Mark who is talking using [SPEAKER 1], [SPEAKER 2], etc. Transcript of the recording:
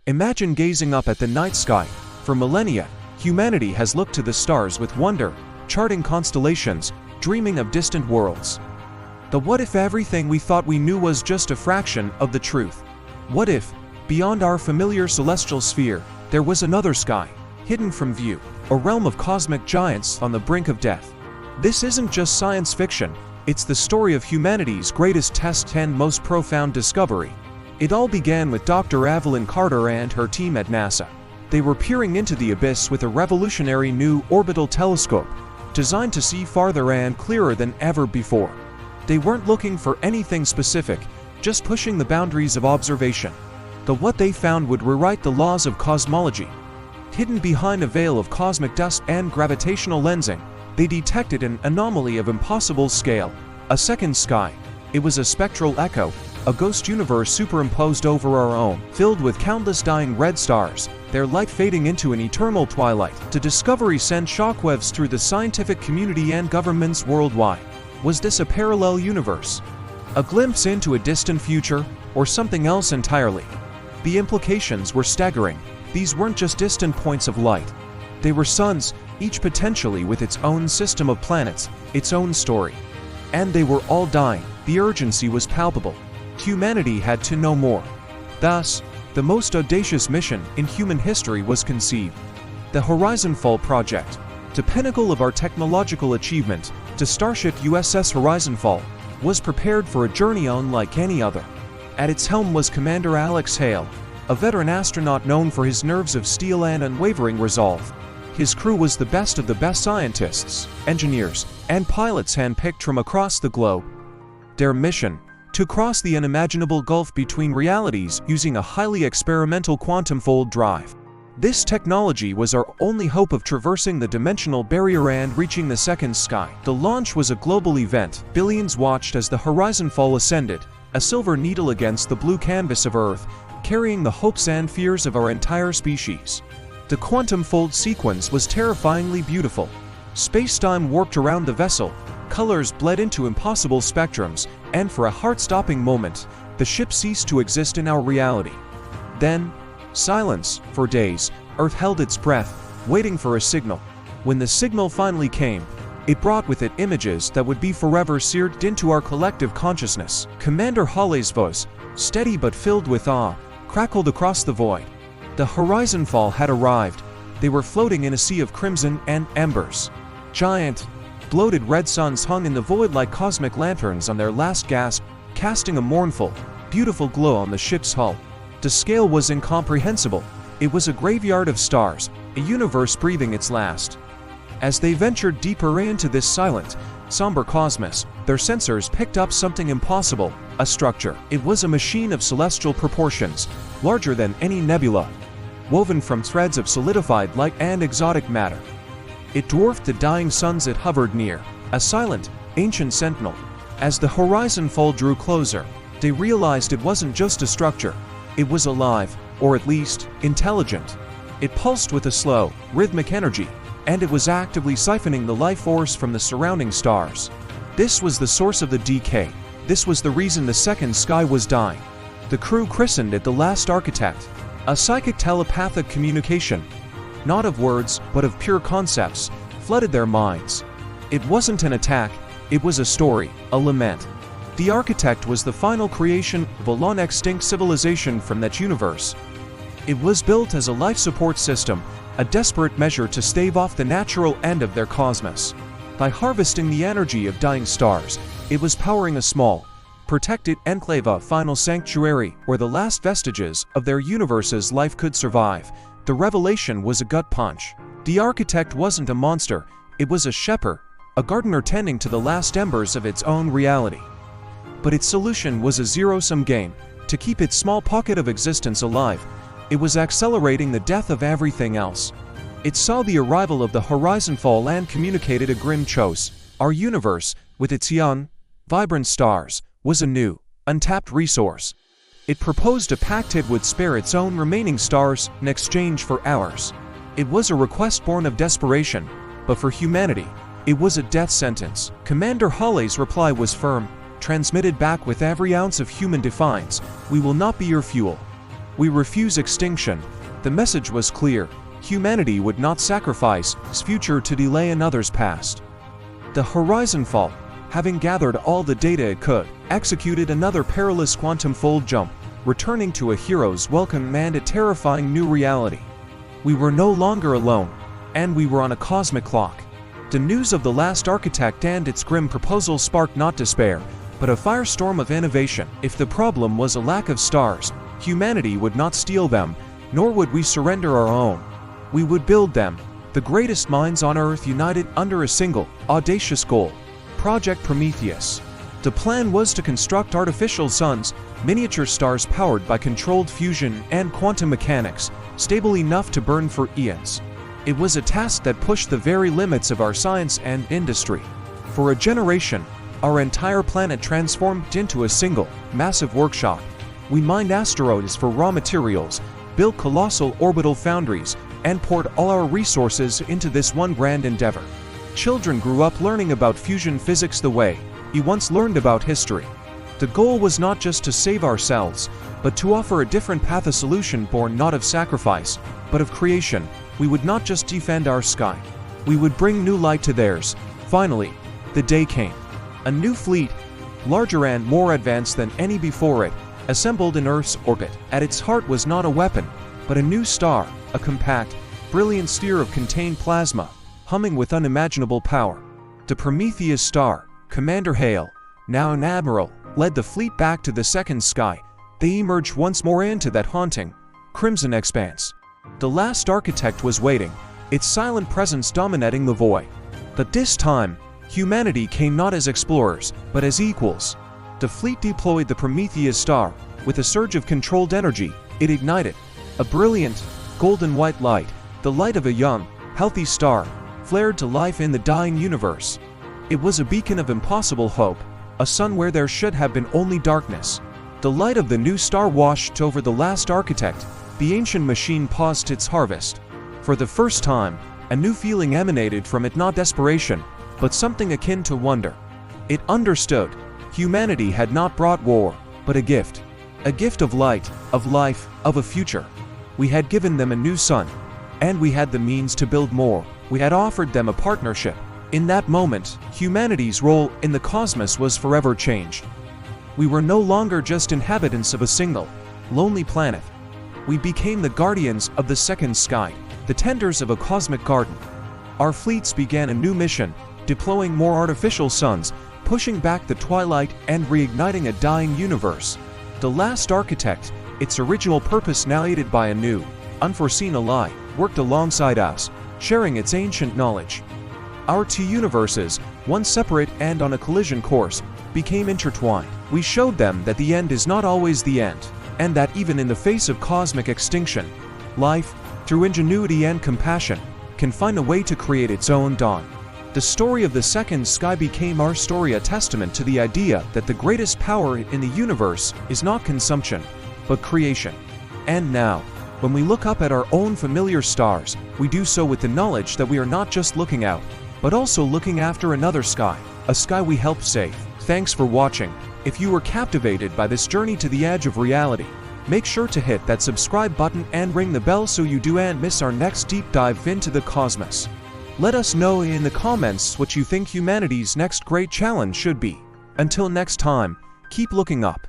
[SPEAKER 1] Imagine gazing up at the night sky. For millennia, humanity has looked to the stars with wonder, charting constellations, dreaming of distant worlds. But what if everything we thought we knew was just a fraction of the truth? What if, beyond our familiar celestial sphere, there was another sky, hidden from view, a realm of cosmic giants on the brink of death? This isn't just science fiction, it's the story of humanity's greatest test and most profound discovery. It all began with Dr. Evelyn Carter and her team at NASA. They were peering into the abyss with a revolutionary new orbital telescope, designed to see farther and clearer than ever before. They weren't looking for anything specific, just pushing the boundaries of observation. But what they found would rewrite the laws of cosmology. Hidden behind a veil of cosmic dust and gravitational lensing, they detected an anomaly of impossible scale, a second sky. It was a spectral echo, a ghost universe superimposed over our own, filled with countless dying red stars, their light fading into an eternal twilight. The discovery sent shockwaves through the scientific community and governments worldwide. Was this a parallel universe? A glimpse into a distant future, or something else entirely? The implications were staggering. These weren't just distant points of light. They were suns, each potentially with its own system of planets, its own story. And they were all dying. The urgency was palpable. Humanity had to know more. Thus, the most audacious mission in human history was conceived. The Horizonfall Project. The pinnacle of our technological achievement, the starship USS Horizonfall, was prepared for a journey unlike any other. At its helm was Commander Alex Hale, a veteran astronaut known for his nerves of steel and unwavering resolve. His crew was the best of the best scientists, engineers, and pilots handpicked from across the globe. Their mission: to cross the unimaginable gulf between realities using a highly experimental quantum fold drive. This technology was our only hope of traversing the dimensional barrier and reaching the second sky. The launch was a global event. Billions watched as the Horizonfall ascended, a silver needle against the blue canvas of Earth, carrying the hopes and fears of our entire species. The quantum fold sequence was terrifyingly beautiful. Space-time warped around the vessel, colors bled into impossible spectrums, and for a heart-stopping moment, the ship ceased to exist in our reality. Then, silence. For days, Earth held its breath, waiting for a signal. When the signal finally came, it brought with it images that would be forever seared into our collective consciousness. Commander Hawley's voice, steady but filled with awe, crackled across the void. The Horizonfall had arrived. They were floating in a sea of crimson and embers. Giant, bloated red suns hung in the void like cosmic lanterns on their last gasp, casting a mournful, beautiful glow on the ship's hull. The scale was incomprehensible. It was a graveyard of stars, a universe breathing its last. As they ventured deeper into this silent, somber cosmos, their sensors picked up something impossible, a structure. It was a machine of celestial proportions, larger than any nebula, woven from threads of solidified light and exotic matter. It dwarfed the dying suns it hovered near, a silent, ancient sentinel. As the Horizonfall drew closer, they realized it wasn't just a structure. It was alive, or at least, intelligent. It pulsed with a slow, rhythmic energy, and it was actively siphoning the life force from the surrounding stars. This was the source of the decay. This was the reason the second sky was dying. The crew christened it the Last Architect, a psychic telepathic communication, not of words, but of pure concepts, flooded their minds. It wasn't an attack, it was a story, a lament. The Architect was the final creation of a long-extinct civilization from that universe. It was built as a life support system, a desperate measure to stave off the natural end of their cosmos. By harvesting the energy of dying stars, it was powering a small, protected enclave, a final sanctuary where the last vestiges of their universe's life could survive. The revelation was a gut punch. The Architect wasn't a monster, it was a shepherd, a gardener tending to the last embers of its own reality. But its solution was a zero-sum game. To keep its small pocket of existence alive, it was accelerating the death of everything else. It saw the arrival of the Horizonfall and communicated a grim truce. Our universe, with its young, vibrant stars, was a new, untapped resource. It proposed a pact it would spare its own remaining stars in exchange for ours. It was a request born of desperation, but for humanity, it was a death sentence. Commander Hawley's reply was firm, transmitted back with every ounce of human defiance: "We will not be your fuel. We refuse extinction. The message was clear. Humanity would not sacrifice its future to delay another's past. The Horizon Fall, having gathered all the data it could, executed another perilous quantum fold jump, returning to a hero's welcome and a terrifying new reality. We were no longer alone, and we were on a cosmic clock. The news of the last architect and its grim proposal sparked not despair, but a firestorm of innovation. If the problem was a lack of stars, humanity would not steal them, nor would we surrender our own. We would build them, the greatest minds on Earth united under a single, audacious goal: Project Prometheus. The plan was to construct artificial suns, miniature stars powered by controlled fusion and quantum mechanics, stable enough to burn for eons. It was a task that pushed the very limits of our science and industry. For a generation, our entire planet transformed into a single, massive workshop. We mined asteroids for raw materials, built colossal orbital foundries, and poured all our resources into this one grand endeavor. Children grew up learning about fusion physics the way we once learned about history. The goal was not just to save ourselves, but to offer a different path, a solution born not of sacrifice, but of creation. We would not just defend our sky. We would bring new light to theirs. Finally, the day came. A new fleet, larger and more advanced than any before it, assembled in Earth's orbit. At its heart was not a weapon, but a new star, a compact, brilliant sphere of contained plasma, humming with unimaginable power. The Prometheus star, Commander Hale, now an admiral, led the fleet back to the second sky. They emerged once more into that haunting, crimson expanse. The last architect was waiting, its silent presence dominating the void. But this time, humanity came not as explorers, but as equals. The fleet deployed the Prometheus star. With a surge of controlled energy, it ignited. A brilliant, golden white light, the light of a young, healthy star, flared to life in the dying universe. It was a beacon of impossible hope, a sun where there should have been only darkness. The light of the new star washed over the last architect. The ancient machine paused its harvest. For the first time, a new feeling emanated from it, not desperation, but something akin to wonder. It understood. Humanity had not brought war, but a gift. A gift of light, of life, of a future. We had given them a new sun, and we had the means to build more. We had offered them a partnership. In that moment, humanity's role in the cosmos was forever changed. We were no longer just inhabitants of a single, lonely planet. We became the guardians of the second sky, the tenders of a cosmic garden. Our fleets began a new mission, deploying more artificial suns, pushing back the twilight and reigniting a dying universe. The last architect, its original purpose now aided by a new, unforeseen ally, worked alongside us, sharing its ancient knowledge. Our two universes, one separate and on a collision course, became intertwined. We showed them that the end is not always the end, and that even in the face of cosmic extinction, life, through ingenuity and compassion, can find a way to create its own dawn. The story of the second sky became our story, a testament to the idea that the greatest power in the universe is not consumption, but creation. And now, when we look up at our own familiar stars, we do so with the knowledge that we are not just looking out, but also looking after another sky, a sky we helped save. Thanks for watching. If you were captivated by this journey to the edge of reality, make sure to hit that subscribe button and ring the bell so you don't miss our next deep dive into the cosmos. Let us know in the comments what you think humanity's next great challenge should be. Until next time, keep looking up.